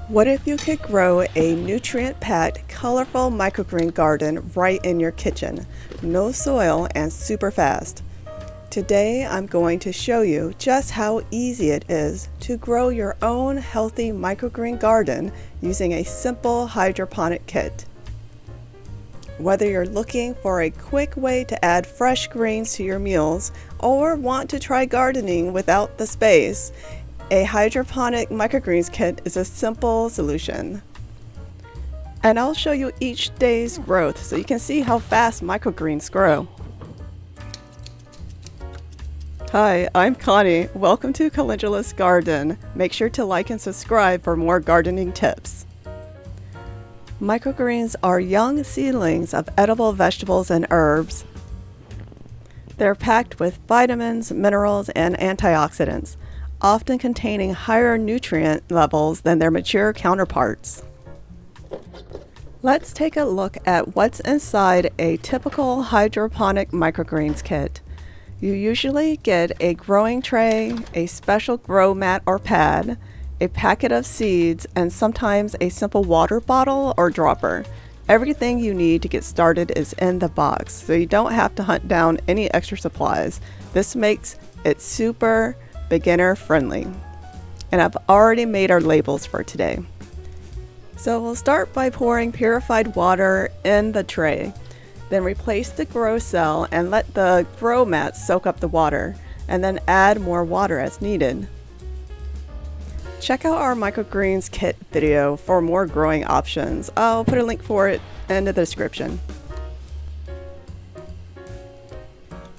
What if you could grow a nutrient-packed, colorful microgreen garden right in your kitchen? No soil and super fast. Today I'm going to show you just how easy it is to grow your own healthy microgreen garden using a simple hydroponic kit. Whether you're looking for a quick way to add fresh greens to your meals or want to try gardening without the space, a hydroponic microgreens kit is a simple solution. And I'll show you each day's growth so you can see how fast microgreens grow. Hi, I'm Connie. Welcome to Calendula's Garden. Make sure to like and subscribe for more gardening tips. Microgreens are young seedlings of edible vegetables and herbs. They're packed with vitamins, minerals, and antioxidants, often containing higher nutrient levels than their mature counterparts. Let's take a look at what's inside a typical hydroponic microgreens kit. You usually get a growing tray, a special grow mat or pad, a packet of seeds, and sometimes a simple water bottle or dropper. Everything you need to get started is in the box, so you don't have to hunt down any extra supplies. This makes it super beginner friendly. And I've already made our labels for today. So we'll start by pouring purified water in the tray. Then replace the grow cell and let the grow mat soak up the water, and then add more water as needed. Check out our microgreens kit video for more growing options. I'll put a link for it in the description.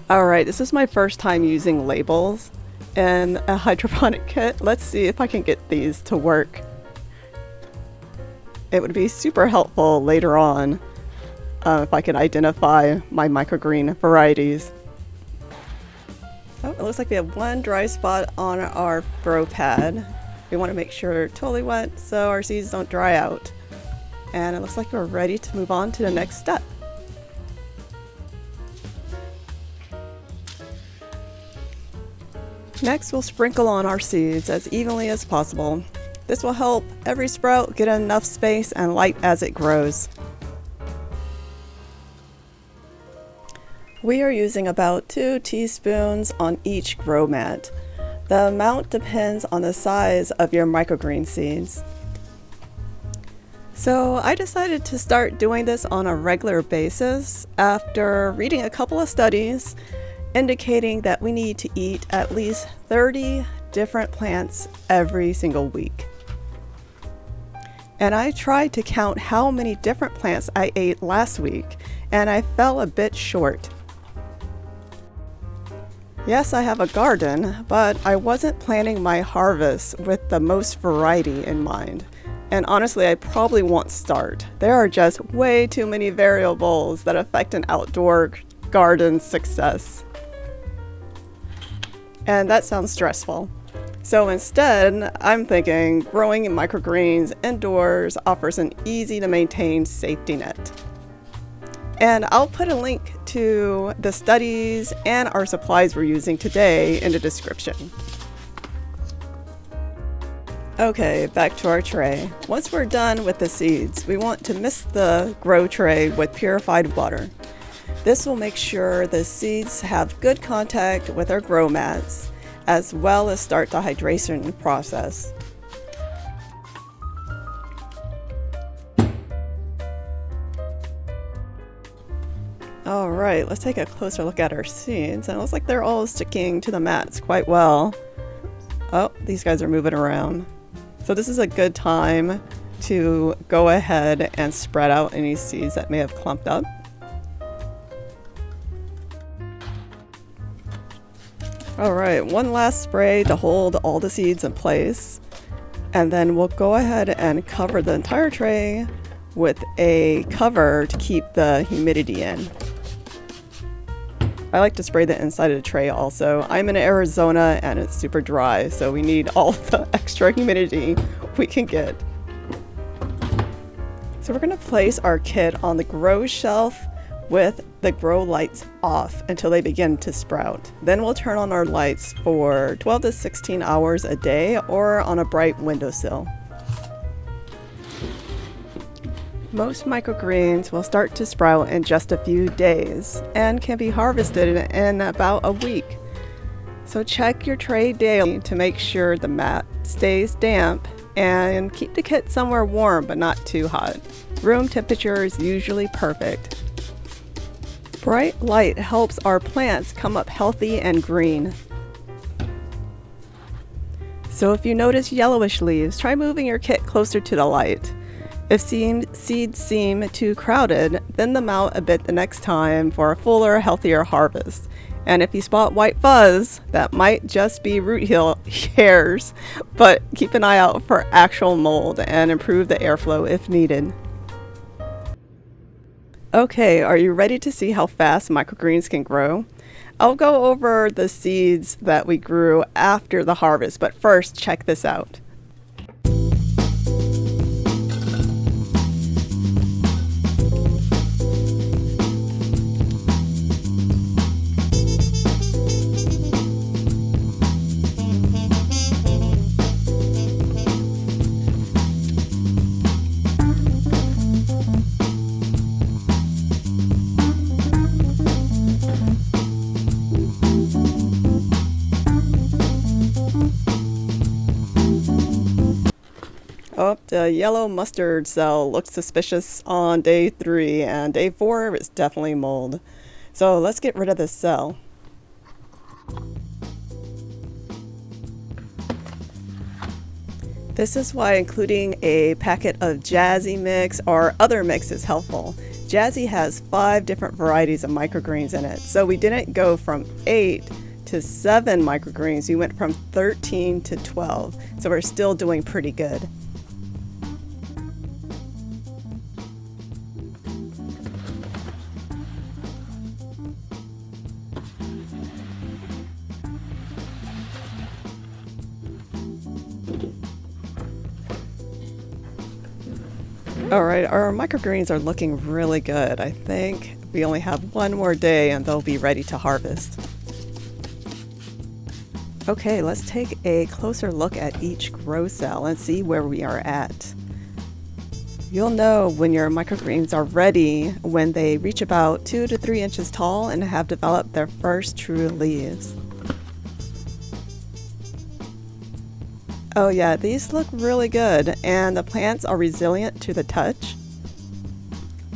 Alright, this is my first time using labels in a hydroponic kit. Let's see if I can get these to work. It would be super helpful later on if I could identify my microgreen varieties. Oh, it looks like we have one dry spot on our grow pad. We want to make sure it's totally wet so our seeds don't dry out. And it looks like we're ready to move on to the next step. Next, we'll sprinkle on our seeds as evenly as possible. This will help every sprout get enough space and light as it grows. We are using about 2 teaspoons on each grow mat. The amount depends on the size of your microgreen seeds. So I decided to start doing this on a regular basis after reading a couple of studies indicating that we need to eat at least 30 different plants every single week. And I tried to count how many different plants I ate last week, and I fell a bit short. Yes, I have a garden, but I wasn't planning my harvest with the most variety in mind. And honestly, I probably won't start. There are just way too many variables that affect an outdoor garden success. And that sounds stressful. So instead, I'm thinking growing microgreens indoors offers an easy to maintain safety net. And I'll put a link to the studies and our supplies we're using today in the description. Okay, back to our tray. Once we're done with the seeds, we want to mist the grow tray with purified water. This will make sure the seeds have good contact with our grow mats, as well as start the hydration process. Alright, let's take a closer look at our seeds. And it looks like they're all sticking to the mats quite well. Oh, these guys are moving around. So this is a good time to go ahead and spread out any seeds that may have clumped up. Alright, one last spray to hold all the seeds in place. And then we'll go ahead and cover the entire tray with a cover to keep the humidity in. I like to spray the inside of the tray also. I'm in Arizona and it's super dry, so we need all the extra humidity we can get. So we're going to place our kit on the grow shelf with the grow lights off until they begin to sprout. Then we'll turn on our lights for 12 to 16 hours a day or on a bright windowsill. Most microgreens will start to sprout in just a few days and can be harvested in about a week. So check your tray daily to make sure the mat stays damp and keep the kit somewhere warm but not too hot. Room temperature is usually perfect. Bright light helps our plants come up healthy and green. So if you notice yellowish leaves, try moving your kit closer to the light. If seeds seem too crowded, thin them out a bit the next time for a fuller, healthier harvest. And if you spot white fuzz, that might just be root hairs, but keep an eye out for actual mold and improve the airflow if needed. Okay, are you ready to see how fast microgreens can grow? I'll go over the seeds that we grew after the harvest, but first check this out. Oh, the yellow mustard cell looks suspicious on day 3, and day 4 is definitely mold. So let's get rid of this cell. This is why including a packet of Jazzy mix or other mix is helpful. Jazzy has 5 different varieties of microgreens in it, so we didn't go from 8 to 7 microgreens, we went from 13 to 12, so we're still doing pretty good. Alright, our microgreens are looking really good. I think we only have one more day and they'll be ready to harvest. Okay, let's take a closer look at each grow cell and see where we are at. You'll know when your microgreens are ready when they reach about 2 to 3 inches tall and have developed their first true leaves. Oh yeah, these look really good and the plants are resilient to the touch.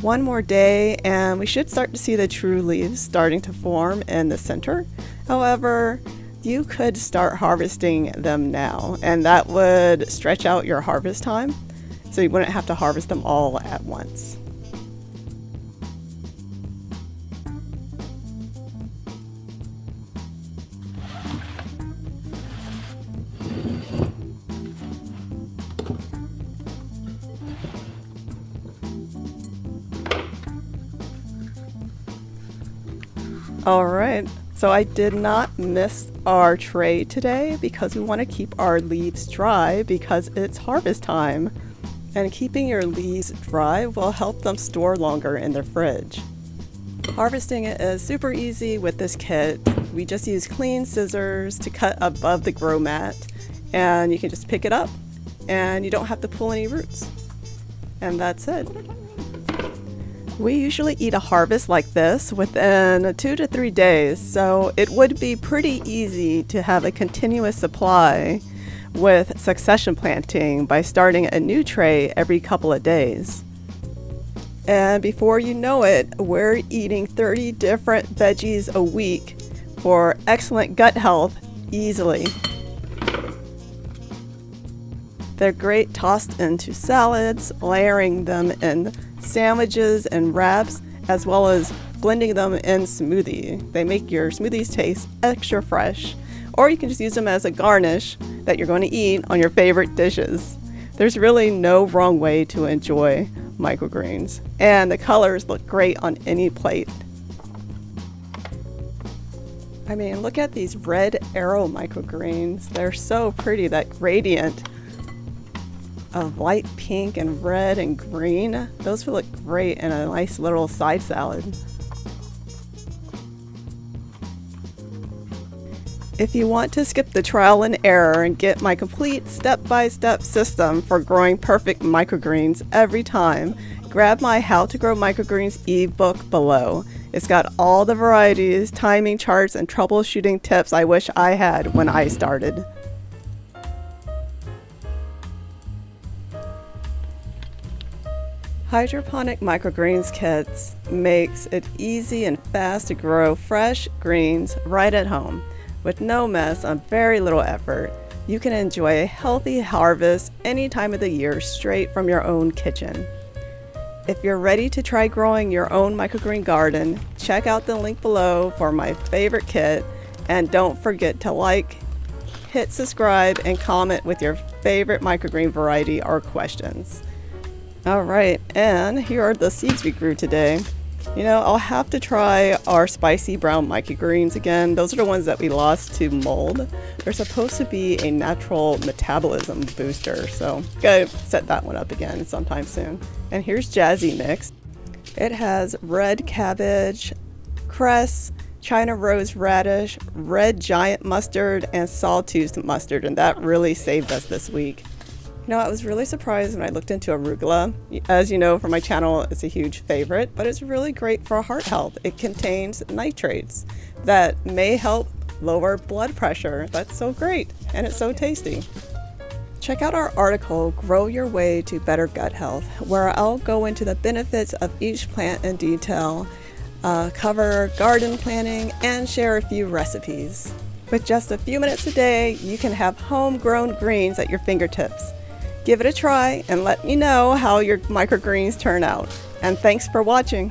One more day and we should start to see the true leaves starting to form in the center. However, you could start harvesting them now and that would stretch out your harvest time so you wouldn't have to harvest them all at once. Alright, so I did not miss our tray today because we want to keep our leaves dry because it's harvest time. And keeping your leaves dry will help them store longer in their fridge. Harvesting it is super easy with this kit. We just use clean scissors to cut above the grow mat and you can just pick it up and you don't have to pull any roots. And that's it. We usually eat a harvest like this within 2 to 3 days, so it would be pretty easy to have a continuous supply with succession planting by starting a new tray every couple of days. And before you know it, we're eating 30 different veggies a week for excellent gut health easily. They're great tossed into salads, layering them in sandwiches and wraps, as well as blending them in smoothie. They make your smoothies taste extra fresh, or you can just use them as a garnish that you're going to eat on your favorite dishes. There's really no wrong way to enjoy microgreens, and the colors look great on any plate. I mean, look at these red arrow microgreens. They're so pretty, that gradient of light pink and red and green. Those would look great in a nice little side salad. If you want to skip the trial and error and get my complete step-by-step system for growing perfect microgreens every time, grab my How to Grow Microgreens ebook below. It's got all the varieties, timing charts, and troubleshooting tips I wish I had when I started. Hydroponic Microgreens kits makes it easy and fast to grow fresh greens right at home. With no mess and very little effort, you can enjoy a healthy harvest any time of the year straight from your own kitchen. If you're ready to try growing your own microgreen garden, check out the link below for my favorite kit, and don't forget to like, hit subscribe, and comment with your favorite microgreen variety or questions. Alright, and here are the seeds we grew today. You know, I'll have to try our spicy brown microgreens again. Those are the ones that we lost to mold. They're supposed to be a natural metabolism booster, so gotta set that one up again sometime soon. And here's Jazzy Mix. It has red cabbage, cress, China rose radish, red giant mustard, and sawtooth mustard, and that really saved us this week. You know, I was really surprised when I looked into arugula. As you know from my channel, it's a huge favorite, but it's really great for heart health. It contains nitrates that may help lower blood pressure. That's so great, and it's so tasty. Check out our article, Grow Your Way to Better Gut Health, where I'll go into the benefits of each plant in detail, cover garden planning, and share a few recipes. With just a few minutes a day, you can have homegrown greens at your fingertips. Give it a try and let me know how your microgreens turn out. And thanks for watching.